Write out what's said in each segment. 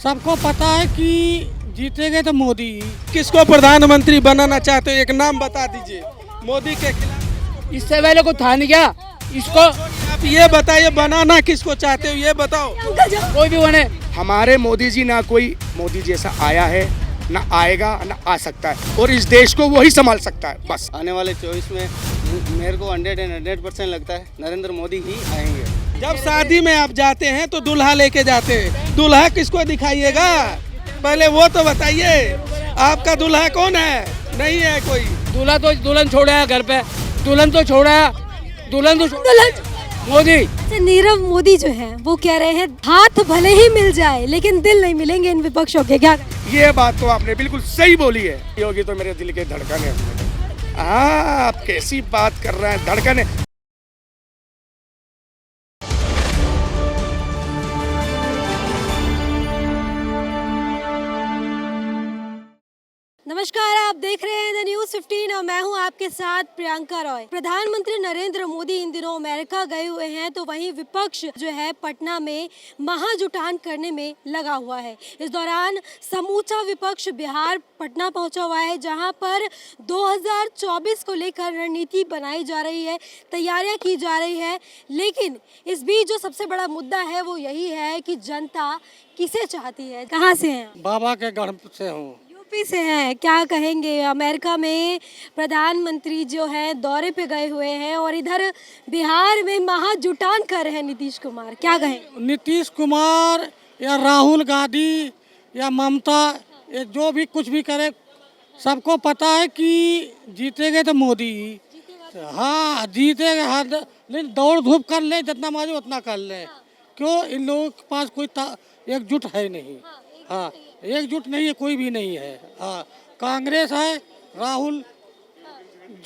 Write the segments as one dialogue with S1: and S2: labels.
S1: सबको पता है कि जीतेंगे तो मोदी।
S2: किसको प्रधानमंत्री बनाना चाहते हो, एक नाम बता दीजिए मोदी के खिलाफ।
S1: इससे पहले को था नहीं क्या इसको?
S2: आप ये बताइए बनाना किसको चाहते हो, ये बताओ।
S1: कोई भी बने।
S3: हमारे मोदी जी ना कोई मोदी जैसा आया है, ना आएगा, ना आ सकता है, और इस देश को वही संभाल सकता है बस।
S4: आने वाले 24 में मेरे को 100% लगता है नरेंद्र मोदी ही आएंगे।
S2: जब शादी में आप जाते हैं तो दूल्हा लेके जाते हैं, दूल्हा किसको दिखाइएगा पहले वो तो बताइए। आपका दूल्हा कौन है? नहीं है कोई।
S1: दूल्हा तो दुल्हन छोड़ा है घर पे, दुल्हन तो छोड़ा है, दुल्हन मोदी।
S5: अच्छा, नीरव मोदी जो है वो कह रहे हैं हाथ भले ही मिल जाए लेकिन दिल नहीं मिलेंगे इन विपक्षों के। क्या
S3: ये बात तो आपने बिल्कुल सही बोली है। योगी तो मेरे दिल के धड़कन है। हाँ, आप कैसी बात कर रहे हैं, धड़कन है।
S5: नमस्कार, आप देख रहे हैं द न्यूज़ 15 और मैं हूं आपके साथ प्रियंका रॉय। प्रधानमंत्री नरेंद्र मोदी इन दिनों अमेरिका गए हुए हैं, तो वहीं विपक्ष जो है पटना में महाजुटान करने में लगा हुआ है। इस दौरान समूचा विपक्ष बिहार पटना पहुंचा हुआ है, जहां पर 2024 को लेकर रणनीति बनाई जा रही है, तैयारियां की जा रही है। लेकिन इस बीच जो सबसे बड़ा मुद्दा है वो यही है कि जनता किसे चाहती है। कहाँ से हैं?
S1: बाबा के गढ़ से हूँ।
S5: यूपी से हैं। क्या कहेंगे, अमेरिका में प्रधानमंत्री जो है दौरे पे गए हुए हैं और इधर बिहार में महाजुटान कर रहे हैं नीतीश कुमार, क्या कहेंगे?
S1: नीतीश कुमार या राहुल गांधी या ममता, ये जो भी कुछ भी करे, सबको पता है कि जीतेंगे तो मोदी। हाँ जीतेंगे, हर लेकिन दौड़ धूप कर ले, जितना मारे उतना कर ले। क्यों? इन लोगों के पास कोई एकजुट है नहीं। हाँ, एकजुट नहीं है, कोई भी नहीं है। हाँ, कांग्रेस है, राहुल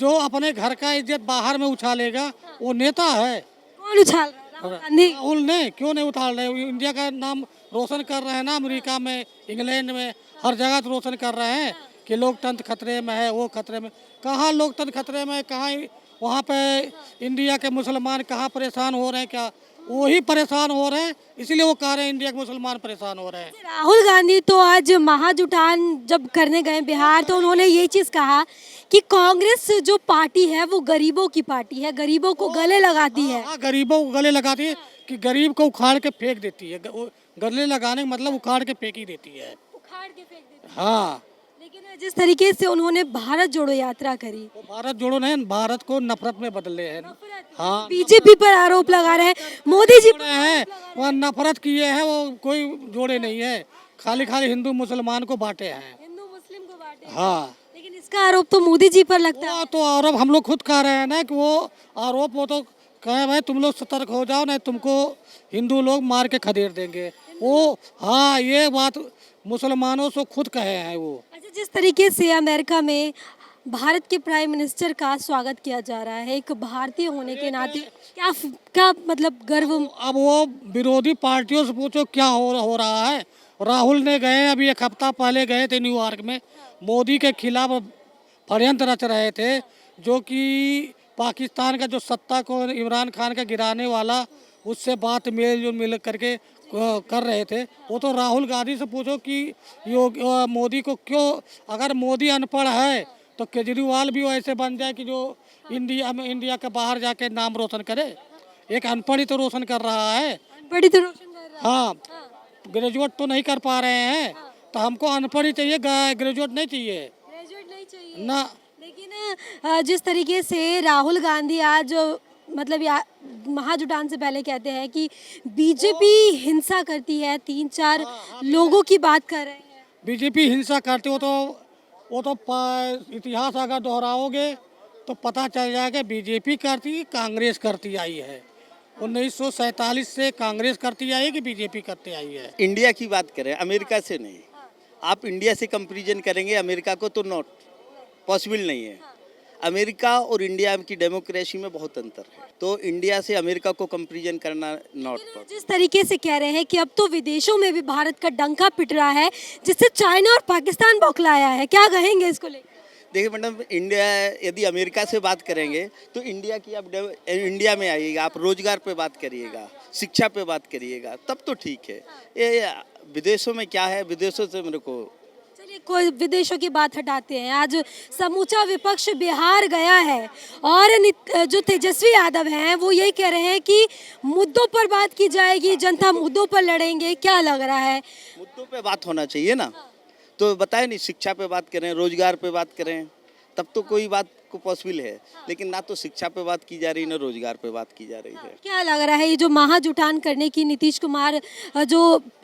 S1: जो अपने घर का इज्जत बाहर में उछालेगा वो नेता है।
S5: कौन उछाल रहा है? राहुल गांधी।
S1: राहुल ने क्यों नहीं उछाल रहे? इंडिया का नाम रोशन कर रहे हैं ना, अमेरिका में, इंग्लैंड में, हर जगह तो रोशन कर रहे हैं कि लोकतंत्र खतरे में है, वो खतरे में। कहाँ लोकतंत्र खतरे में है? कहाँ वहाँ पे इंडिया के मुसलमान कहाँ परेशान हो रहे हैं? क्या वही परेशान हो रहे हैं, इसीलिए वो कह रहे हैं इंडिया के मुसलमान परेशान हो रहे हैं।
S5: राहुल गांधी तो आज महाजुटान जब करने गए बिहार, तो उन्होंने ये चीज़ कहा कि कांग्रेस जो पार्टी है वो गरीबों की पार्टी है, गरीबों को गले लगाती है।
S1: हाँ, गरीबों को गले लगाती है कि गरीब को उखाड़ के फेंक देती है। गले लगाने का मतलब उखाड़ के फेंक ही देती है।
S5: उखाड़ के फेंक देती है।
S1: हाँ,
S5: लेकिन जिस तरीके से उन्होंने भारत जोड़ो यात्रा करी,
S1: वो भारत जोड़ो नहीं, भारत को नफरत में बदले हैं। हाँ,
S5: बीजेपी पर आरोप लगा रहे हैं, मोदी जी
S1: जोड़े हैं, वो नफरत किए हैं, वो कोई जोड़े नहीं है, खाली खाली हिंदू मुसलमान को बांटे हैं।
S5: हिंदू मुस्लिम को बांटे।
S1: हाँ,
S5: लेकिन इसका आरोप तो मोदी जी पर लगता है।
S1: वो तो आरोप हम लोग खुद कह रहे हैं ना कि वो आरोप, वो तो कहे भाई तुम लोग सतर्क हो जाओ, नहीं तुमको हिंदू लोग मार के खदेड़ देंगे। वो हाँ, ये बात मुसलमानों से खुद कहे हैं वो।
S5: अच्छा, जिस तरीके से अमेरिका में भारत के प्राइम मिनिस्टर का स्वागत किया जा रहा है, एक भारतीय होने के नाते क्या मतलब गर्व?
S1: अब वो विरोधी पार्टियों से पूछो क्या हो रहा है। राहुल ने गए, अभी एक हफ्ता पहले गए थे न्यूयॉर्क में, मोदी के खिलाफ षड्यंत्र रच रहे थे, जो कि पाकिस्तान का जो सत्ता को इमरान खान का गिराने वाला, उससे बात मिल करके कर रहे थे। वो तो राहुल गांधी से पूछो कि मोदी को क्यों, अगर मोदी अनपढ़ है तो केजरीवाल भी ऐसे बन जाए कि जो इंडिया के बाहर जाके नाम रोशन करे। एक अनपढ़ ही तो रोशन कर रहा है।
S5: बड़ी तो रोशन कर रहा है।
S1: हाँ, ग्रेजुएट तो नहीं कर पा रहे हैं, तो हमको अनपढ़ ही चाहिए, ग्रेजुएट नहीं चाहिए।
S5: ग्रेजुएट नहीं चाहिए
S1: ना।
S5: लेकिन जिस तरीके से राहुल गांधी आज मतलब महाजुटान से पहले कहते हैं कि बीजेपी हिंसा करती है, 3-4 लोगों की बात कर रहे हैं।
S1: बीजेपी हिंसा करती, वो तो इतिहास अगर दोहराओगे तो पता चल जाएगा बीजेपी करती, कांग्रेस करती आई है। 1947 से कांग्रेस करती आई है कि बीजेपी करती आई है।
S4: इंडिया की बात करें, अमेरिका से नहीं। आप इंडिया से कंपैरिजन करेंगे अमेरिका को तो नॉट पॉसिबल नहीं है। अमेरिका और इंडिया की डेमोक्रेसी में बहुत अंतर है, तो इंडिया से अमेरिका को कंपैरिजन करना नॉट पॉसिबल।
S5: जिस तरीके से कह रहे हैं कि अब तो विदेशों में भी भारत का डंका पिट रहा है, जिससे चाइना और पाकिस्तान बौखलाया है, क्या कहेंगे इसको लेकर?
S4: देखिए मैडम, इंडिया यदि अमेरिका से बात करेंगे तो इंडिया की आप इंडिया में आइएगा, आप रोजगार पे बात करिएगा, शिक्षा पे बात करिएगा, तब तो ठीक है। ये विदेशों में क्या है, विदेशों से मेरे को
S5: चलिए कोई विदेशों की बात हटाते हैं। आज समूचा विपक्ष बिहार गया है और जो तेजस्वी यादव हैं वो यही कह रहे हैं कि मुद्दों पर बात की जाएगी, जनता मुद्दों पर लड़ेंगे। क्या लग रहा है?
S4: मुद्दों पे बात होना चाहिए ना। तो बताए नहीं, शिक्षा पे बात करें, रोजगार पे बात करें, तब तो कोई बात को पॉसिबल है। लेकिन ना तो शिक्षा पे बात की जा रही, ना रोजगार पे बात की जा रही है।
S5: क्या लग रहा है ये जो महाजुटान करने की नीतीश कुमार जो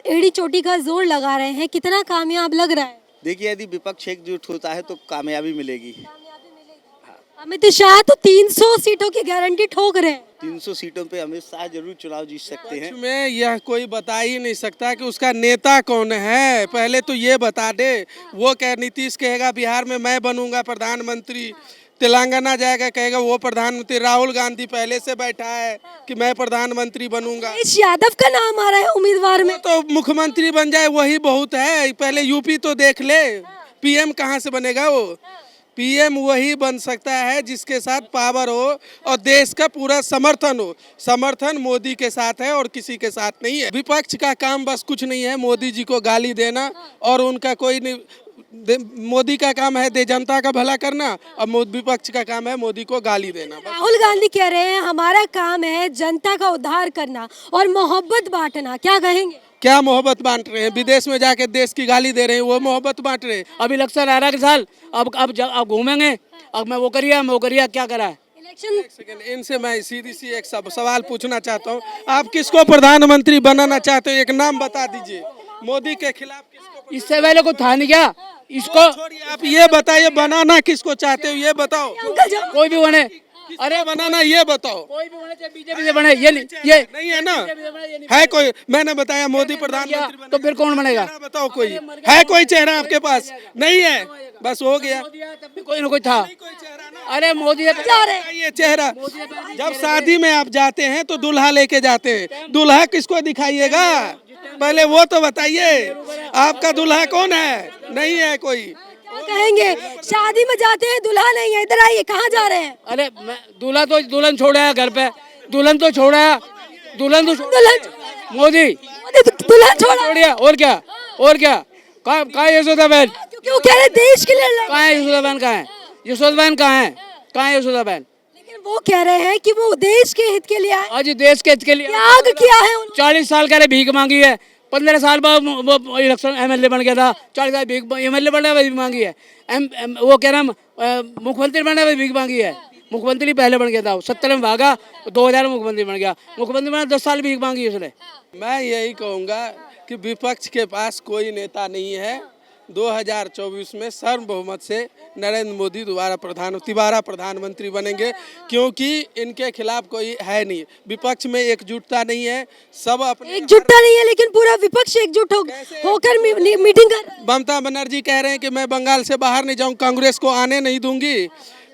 S5: एड़ी चोटी का जोर लगा रहे हैं, कितना कामयाब लग रहा है?
S4: देखिए, यदि विपक्ष एकजुट होता है तो कामयाबी मिलेगी।
S5: अमित शाह तो 300 सीटों की गारंटी ठोक रहे हैं।
S4: 300 सीटों पे अमित शाह जरूर चुनाव जीत सकते हैं।
S2: में यह कोई बता ही नहीं सकता कि उसका नेता कौन है। पहले तो ये बता दे। वो कह नीतीश कहेगा बिहार में मैं बनूंगा प्रधानमंत्री, तेलंगाना जाएगा कहेगा वो प्रधानमंत्री, राहुल गांधी पहले से बैठा है कि मैं प्रधानमंत्री बनूंगा।
S5: अखिलेश यादव का नाम आ रहा है उम्मीदवार में।
S2: तो मुख्यमंत्री बन जाए वही बहुत है। पहले यूपी तो देख ले, पीएम कहाँ से बनेगा वो? पीएम वही बन सकता है जिसके साथ पावर हो और देश का पूरा समर्थन हो। समर्थन मोदी के साथ है और किसी के साथ नहीं है। विपक्ष का काम बस कुछ नहीं है मोदी जी को गाली देना, और उनका कोई नहीं। मोदी का काम है दे जनता का भला करना, और विपक्ष का काम है मोदी को गाली देना।
S5: राहुल गांधी कह रहे हैं हमारा काम है जनता का उद्धार करना और मोहब्बत बांटना। क्या कहेंगे?
S2: क्या मोहब्बत बांट रहे हैं? विदेश में जाके देश की गाली दे रहे हैं, वो मोहब्बत बांट रहे हैं।
S1: अब इलेक्शन आ रहा है कि साल, अब घूमेंगे, अब मैं वो करिए क्या करा है।
S5: इलेक्शन
S2: इनसे मैं सीधी सी एक सवाल पूछना चाहता हूँ, आप किसको प्रधानमंत्री बनाना चाहते हो? एक नाम बता दीजिए। मोदी के खिलाफ किसको?
S1: इससे पहले को था नहीं क्या इसको?
S2: छोड़िए, आप ये बताइए बनाना किसको चाहते हो, ये बताओ।
S1: कोई भी बने,
S2: अरे बनाना ये बताओ।
S1: कोई भी बने, चाहे बीजेपी से बने, ये
S2: नहीं है ना? है कोई? मैंने बताया मोदी प्रधानमंत्री बने,
S1: तो फिर कौन बनेगा?
S2: चेहरा बताओ। कोई है? कोई चेहरा आपके पास नहीं है? बस हो गया।
S1: तब भी कोई ना कोई था। अरे मोदी
S2: ये चेहरा, जब शादी में आप जाते हैं तो दूल्हा लेके जाते हैं, दूल्हा किसको दिखाइएगा? पहले वो तो बताइए, आपका दूल्हा कौन है? नहीं है कोई।
S5: क्या कहेंगे? शादी में जाते हैं, दूल्हा नहीं है, इधर आइए। कहाँ जा रहे हैं?
S1: अरे दूल्हा तो दुल्हन छोड़ा घर पे, दुल्हन तो छोड़ा, मोदी
S5: दुल्हन छोड़ा।
S1: और क्या कहाँ है यशोदा बहन?
S5: क्यों कह रहे देश के लिए?
S1: कहाँ है यशोदा बहन? कहाँ है यशोदा बहन? कहाँ है यशोदा बहन?
S5: लेकिन वो कह रहे हैं कि वो देश के हित के लिए आए,
S1: आज देश के हित के लिए
S5: त्याग किया है उन्होंने।
S1: 40 साल का भीख मांगी है, 15 साल बाद वो इलेक्शन एमएलए बन गया था। 40 साल भीख एमएलए बनने में भीख मांगी है। वो कह रहा मुख्यमंत्री बनने में भीख मांगी है। मुख्यमंत्री पहले बन गया था, 70 में भागा, 2000 में मुख्यमंत्री बन गया। मुख्यमंत्री बना 10 साल भीख मांगी उसने।
S2: मैं यही कहूँगा कि विपक्ष के पास कोई नेता नहीं है। 2024 में सर्वबहुमत से नरेंद्र मोदी तिबारा प्रधानमंत्री बनेंगे, क्योंकि इनके खिलाफ कोई है नहीं। विपक्ष में एकजुटता नहीं है, सब अपने
S5: एकजुटता नहीं है, लेकिन पूरा विपक्ष एकजुट होकर मीटिंग कर।
S2: ममता बनर्जी कह रहे हैं कि मैं बंगाल से बाहर नहीं जाऊँ, कांग्रेस को आने नहीं दूंगी।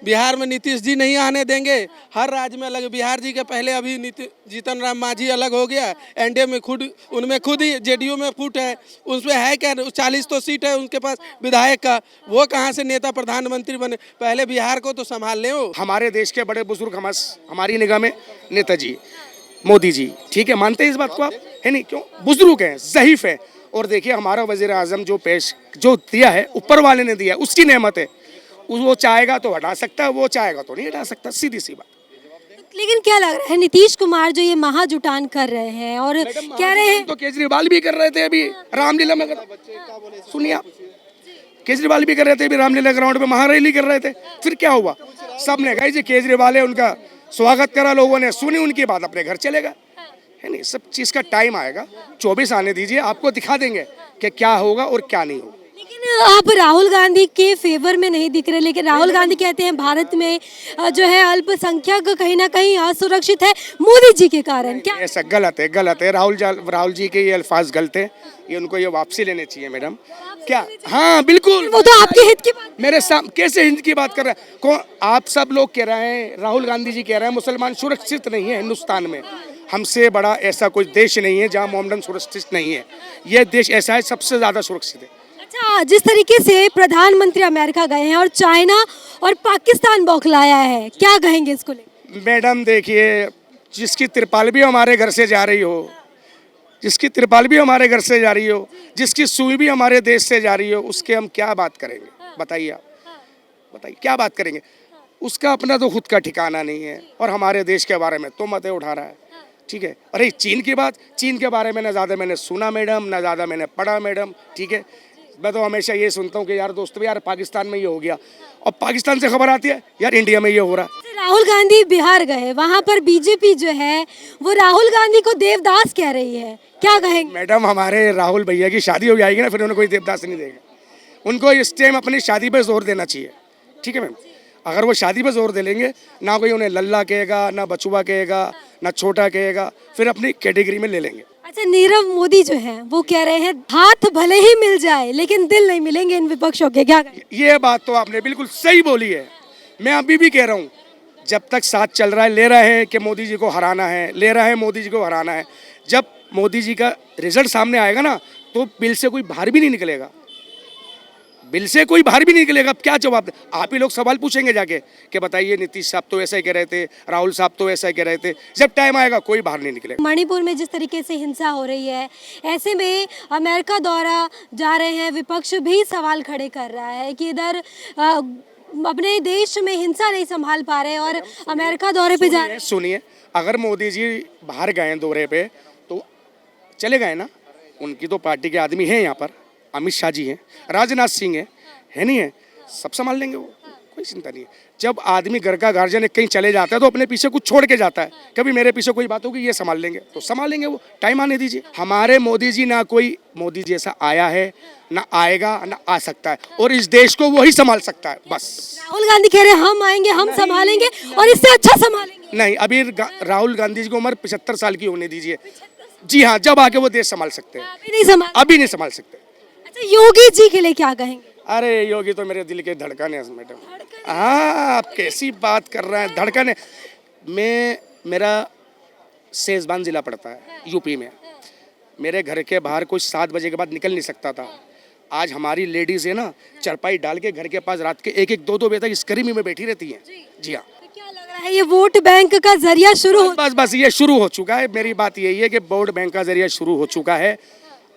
S2: बिहार में नीतीश जी नहीं आने देंगे। हर राज्य में अलग, बिहार जी के पहले अभी जीतन राम मांझी अलग हो गया। एनडीए में उनमें खुद ही जेडीयू में फूट है, उसमें है क्या? 40 तो सीट है उनके पास विधायक का, वो कहाँ से नेता प्रधानमंत्री बने? पहले बिहार को तो संभाल ले।
S3: हमारे देश के बड़े बुजुर्ग हमारी निगाह में नेताजी मोदी जी, ठीक है, मानते हैं इस बात को आप? है नहीं? क्यों? बुजुर्ग हैं, ज़हीफ है। और देखिए हमारा वजीर आजम जो दिया है, ऊपर वाले ने दिया, उसकी नेमत है। वो चाहेगा तो हटा सकता है, वो चाहेगा तो नहीं हटा सकता, सीधी सी बात।
S5: लेकिन क्या लग रहा है नीतीश कुमार जो ये महाजुटान कर रहे हैं और कह रहे हैं,
S3: तो केजरीवाल भी कर रहे थे अभी रामलीला में। सुनिए आप, केजरीवाल भी कर रहे थे अभी रामलीला ग्राउंड पे, महारैली कर रहे थे। फिर क्या हुआ? सबने कहा जी केजरीवाल है, उनका स्वागत करा लोगों ने, सुनी उनकी बात, अपने घर चलेगा। है नहीं? सब चीज़ का टाइम आएगा, 24 आने दीजिए, आपको दिखा देंगे कि क्या होगा और क्या नहीं होगा।
S5: लेकिन आप राहुल गांधी के फेवर में नहीं दिख रहे। लेकिन राहुल गांधी कहते हैं भारत में जो है अल्पसंख्यक कहीं ना कहीं असुरक्षित है मोदी जी के कारण। क्या
S3: ऐसा? गलत है। राहुल जी के ये अल्फाज गलत है, ये उनको ये वापसी लेने चाहिए मैडम। क्या? हाँ बिल्कुल,
S5: वो तो आपके हित की बात।
S3: मेरे कैसे हिंद की बात कर रहे हैं? कौन? आप सब लोग कह रहे हैं, राहुल गांधी जी कह रहे हैं मुसलमान सुरक्षित नहीं है हिंदुस्तान में। हमसे बड़ा ऐसा कोई देश नहीं है जहाँ मोहम्मदन सुरक्षित नहीं है। ये देश ऐसा है, सबसे ज्यादा सुरक्षित है।
S5: अच्छा, जिस तरीके से प्रधानमंत्री अमेरिका गए हैं और चाइना और पाकिस्तान बौखलाया है, क्या कहेंगे इसको लेकर?
S3: मैडम देखिए, जिसकी तिरपाल भी हमारे घर से जा रही हो, जिसकी तिरपाल भी हमारे घर से जा रही हो, जिसकी सुई भी हमारे देश से जा रही हो, उसके हम क्या बात करेंगे? बताइए आप, बताइए क्या बात करेंगे? उसका अपना तो खुद का ठिकाना नहीं है और हमारे देश के बारे में तो मतें उठा रहा है। ठीक है। अरे चीन की बात, चीन के बारे में ना ज़्यादा मैंने सुना मैडम, ना ज़्यादा मैंने पढ़ा मैडम। ठीक है। मैं तो हमेशा ये सुनता हूँ कि यार दोस्तों यार पाकिस्तान में ये हो गया, और पाकिस्तान से खबर आती है यार इंडिया में ये हो रहा है।
S5: राहुल गांधी बिहार गए, वहां पर बीजेपी जो है वो राहुल गांधी को देवदास कह रही है, क्या कहेंगे?
S3: मैडम हमारे राहुल भैया की शादी हो जाएगी ना, फिर उन्हें कोई देवदास नहीं देगा। उनको इस टाइम अपनी शादी पे जोर देना चाहिए। ठीक है मैम। अगर वो शादी पे जोर दे लेंगे, ना कोई उन्हें लल्ला कहेगा, ना बचुआ कहेगा, ना छोटा कहेगा, फिर अपनी कैटेगरी में ले लेंगे।
S5: अच्छा, नीरव मोदी जो है वो कह रहे हैं हाथ भले ही मिल जाए लेकिन दिल नहीं मिलेंगे इन विपक्षों के, क्या कहेंगे?
S3: ये बात तो आपने बिल्कुल सही बोली है। मैं अभी भी कह रहा हूँ, जब तक साथ चल रहा है, ले रहा है कि मोदी जी को हराना है, ले रहा है मोदी जी को हराना है। जब मोदी जी का रिजल्ट सामने आएगा ना, तो बिल से कोई बाहर भी नहीं निकलेगा, बिल से कोई बाहर भी नहीं निकलेगा। अब क्या जवाब? आप ही लोग सवाल पूछेंगे जाके कि बताइए नीतीश साहब तो ऐसा ही कह रहे थे, राहुल साहब तो ऐसा ही कह रहे थे। जब टाइम आएगा कोई बाहर नहीं निकलेगा।
S5: मणिपुर में जिस तरीके से हिंसा हो रही है, ऐसे में अमेरिका दौरा जा रहे हैं, विपक्ष भी सवाल खड़े कर रहा है कि इधर अपने देश में हिंसा नहीं संभाल पा रहे और अमेरिका दौरे पे जा रहे हैं।
S3: सुनिए, अगर मोदी जी बाहर गए दौरे पे तो चले गए ना, उनकी तो पार्टी के आदमी हैं यहाँ पर, अमित शाह जी हैं, राजनाथ सिंह है नहीं है, सब संभाल लेंगे वो, कोई चिंता नहीं है। जब आदमी घर का गार्जियन कहीं चले जाता है तो अपने पीछे कुछ छोड़ के जाता है, कभी मेरे पीछे कोई बात होगी ये संभाल लेंगे, तो संभाल लेंगे वो, टाइम आने दीजिए। हमारे मोदी जी ना कोई मोदी जैसा आया है, ना आएगा, ना आ सकता है, और इस देश को वही संभाल सकता है बस।
S5: राहुल गांधी कह रहे हैं हम आएंगे, हम संभालेंगे और इससे अच्छा संभालेंगे।
S3: नहीं, अभी राहुल गांधी जी की उम्र 75 साल की होने दीजिए। जी हाँ, जब आके वो देश संभाल सकते हैं, अभी नहीं संभाल सकते।
S5: अच्छा, योगी जी के लिए क्या कहेंगे?
S3: अरे योगी तो मेरे दिल के धड़कन है मैडम। हाँ, आप कैसी बात कर रहे हैं, धड़कन है। मेरा शेजवान जिला पड़ता है यूपी में। मेरे घर के बाहर कुछ 7 बजे के बाद निकल नहीं सकता था। आज हमारी लेडीज है ना, चरपाई डाल के घर के पास रात के 1-1, 2-2 बजे तक इस गर्मी में बैठी रहती हैं। जी हाँ।
S5: तो क्या लग रहा है ये वोट बैंक का जरिया शुरू
S3: बस ये शुरू हो चुका है। मेरी बात यही है कि वोट बैंक का जरिया शुरू हो चुका है।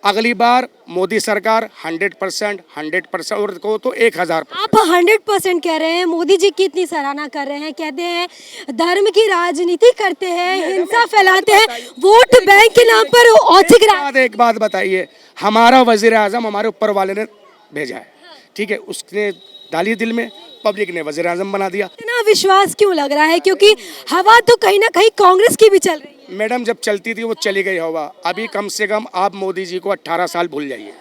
S3: अगली बार मोदी सरकार 100% और को तो 1000।
S5: आप 100% कह रहे हैं। मोदी जी की इतनी सराहना कर रहे हैं, कहते हैं धर्म की राजनीति करते हैं, हिंसा फैलाते हैं, वोट बैंक के नाम पर औचिक।
S3: एक बात बताइए, हमारा वजीर आजम हमारे ऊपर वाले ने भेजा है, ठीक है, उसने डाली दिल में, पब्लिक ने वजीर आजम बना दिया।
S5: इतना विश्वास क्यों लग रहा है? क्योंकि हवा तो कहीं ना कहीं कांग्रेस की भी चल रही है।
S3: मैडम जब चलती थी वो चली गई हवा। अभी कम से कम आप मोदी जी को 18 साल भूल जाइए।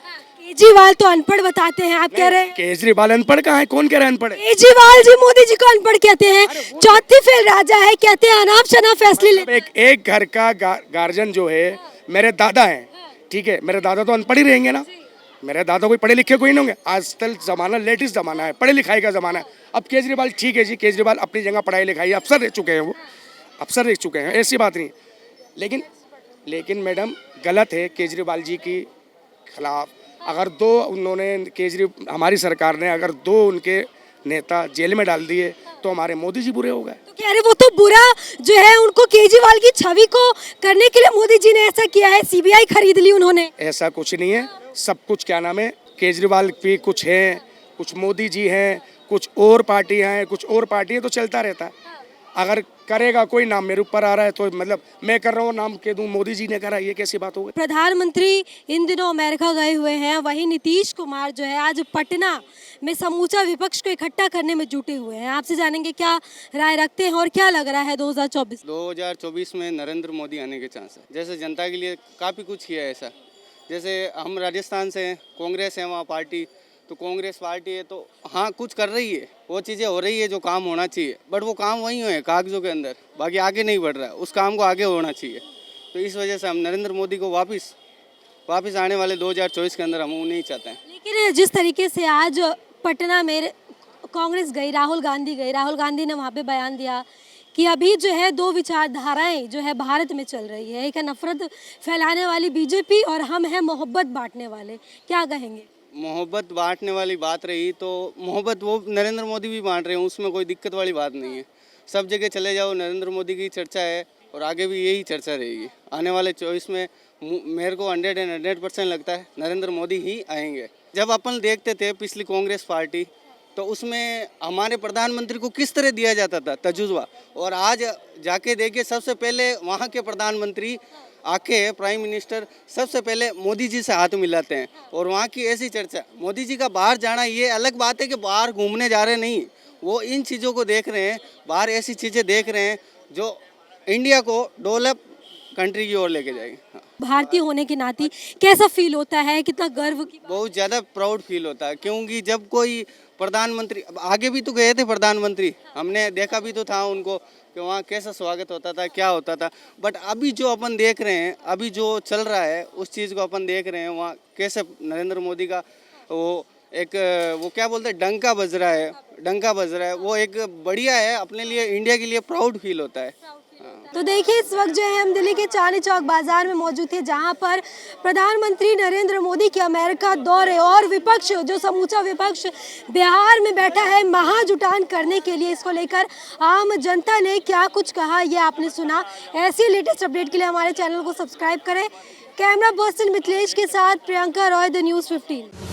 S5: केजरीवाल तो अनपढ़ बताते हैं, आप कह रहे हैं।
S3: केजरीवाल अनपढ़ कहाँ है? कौन कह रहा है अनपढ़?
S5: केजरीवाल जी मोदी जी को अनपढ़ कहते हैं, चौथी फेल राजा है, कहते हैं अनाप शनाप फैसले ले।
S3: एक घर का गार्जियन जो है, मेरे दादा हैं, ठीक है, मेरे दादा तो अनपढ़ ही रहेंगे ना। मेरे दादा कोई पढ़े लिखे कोई नहीं होंगे। आजकल जमाना लेटेस्ट जमाना है, पढ़े लिखाई का जमाना है। अब केजरीवाल ठीक है जी, केजरीवाल अपनी जगह पढ़ाई लिखाई अफसर रह चुके हैं, वो अफसर रह चुके हैं, ऐसी बात नहीं। लेकिन मैडम गलत है केजरीवाल जी के खिलाफ। अगर हमारी सरकार ने अगर 2 उनके नेता जेल में डाल दिए तो हमारे मोदी जी बुरे हो गए।
S5: तो कह रहे वो तो बुरा जो है, उनको केजरीवाल की छवि को करने के लिए मोदी जी ने ऐसा किया है, सीबीआई खरीद ली उन्होंने।
S3: ऐसा कुछ नहीं है, सब कुछ क्या नाम है, केजरीवाल भी कुछ है, कुछ मोदी जी हैं, कुछ और पार्टी हैं, कुछ और पार्टी है, तो चलता रहता है। अगर करेगा कोई, नाम मेरे ऊपर आ रहा है तो मतलब मैं कर रहा हूँ, नाम कह दूँ मोदी जी ने करा, ये कैसी बात हो गई?
S5: प्रधानमंत्री इन दिनों अमेरिका गए हुए हैं, वहीं नीतीश कुमार जो है आज पटना में समूचा विपक्ष को इकट्ठा करने में जुटे हुए हैं। आपसे जानेंगे क्या राय रखते हैं और क्या लग रहा है
S6: 2024 में नरेंद्र मोदी आने के चांस है। जैसे जनता के लिए काफ़ी कुछ किया है ऐसा। जैसे हम राजस्थान से हैं, कांग्रेस है वहाँ पार्टी, तो कांग्रेस पार्टी है तो हाँ कुछ कर रही है, वो चीज़ें हो रही है जो काम होना चाहिए, बट वो काम वहीं है कागजों के अंदर, बाकी आगे नहीं बढ़ रहा है। उस काम को आगे होना चाहिए, तो इस वजह से हम नरेंद्र मोदी को वापस आने वाले 2024 के अंदर हम नहीं चाहते हैं।
S5: लेकिन जिस तरीके से आज पटना में कांग्रेस गई, राहुल गांधी ने वहाँ पे बयान दिया कि अभी जो है 2 विचारधाराएं जो है भारत में चल रही है, एक है नफरत फैलाने वाली बीजेपी और हम हैं मोहब्बत बांटने वाले, क्या कहेंगे?
S6: मोहब्बत बांटने वाली बात रही तो मोहब्बत वो नरेंद्र मोदी भी बांट रहे हैं, उसमें कोई दिक्कत वाली बात नहीं है। सब जगह चले जाओ, नरेंद्र मोदी की चर्चा है और आगे भी यही चर्चा रहेगी। आने वाले 24 में मेरे को 100% लगता है नरेंद्र मोदी ही आएंगे। जब अपन देखते थे पिछली कांग्रेस पार्टी, तो उसमें हमारे प्रधानमंत्री को किस तरह दिया जाता था तजुर्बा, और आज जाके देखिए सबसे पहले वहाँ के प्रधानमंत्री आके प्राइम मिनिस्टर सबसे पहले मोदी जी से हाथ मिलाते हैं, और वहाँ की ऐसी चर्चा। मोदी जी का बाहर जाना ये अलग बात है कि बाहर घूमने जा रहे नहीं, वो इन चीज़ों को देख रहे हैं, बाहर ऐसी चीज़ें देख रहे हैं जो इंडिया को डेवलप कंट्री की ओर लेके जाएगी। हाँ।
S5: भारतीय होने के नाते कैसा फील होता है, कितना गर्व की बात?
S6: बहुत ज़्यादा प्राउड फील होता है, क्योंकि जब कोई प्रधानमंत्री, आगे भी तो गए थे प्रधानमंत्री, हमने देखा भी तो था उनको कि वहाँ कैसा स्वागत होता था, क्या होता था। बट अभी जो अपन देख रहे हैं, अभी जो चल रहा है उस चीज़ को अपन देख रहे हैं, वहाँ कैसे नरेंद्र मोदी का वो क्या बोलते हैं, डंका बज रहा है, वो एक बढ़िया है अपने लिए, इंडिया के लिए प्राउड फील होता है।
S5: तो देखिए इस वक्त जो है हम दिल्ली के चांदनी चौक बाजार में मौजूद थे, जहां पर प्रधानमंत्री नरेंद्र मोदी के अमेरिका दौरे और विपक्ष, जो समूचा विपक्ष बिहार में बैठा है महाजुटान करने के लिए, इसको लेकर आम जनता ने क्या कुछ कहा ये आपने सुना। ऐसी लेटेस्ट अपडेट के लिए हमारे चैनल को सब्सक्राइब करें। कैमरा पर्सन मिथिलेश के साथ प्रियंका रॉय, द न्यूज़ 15।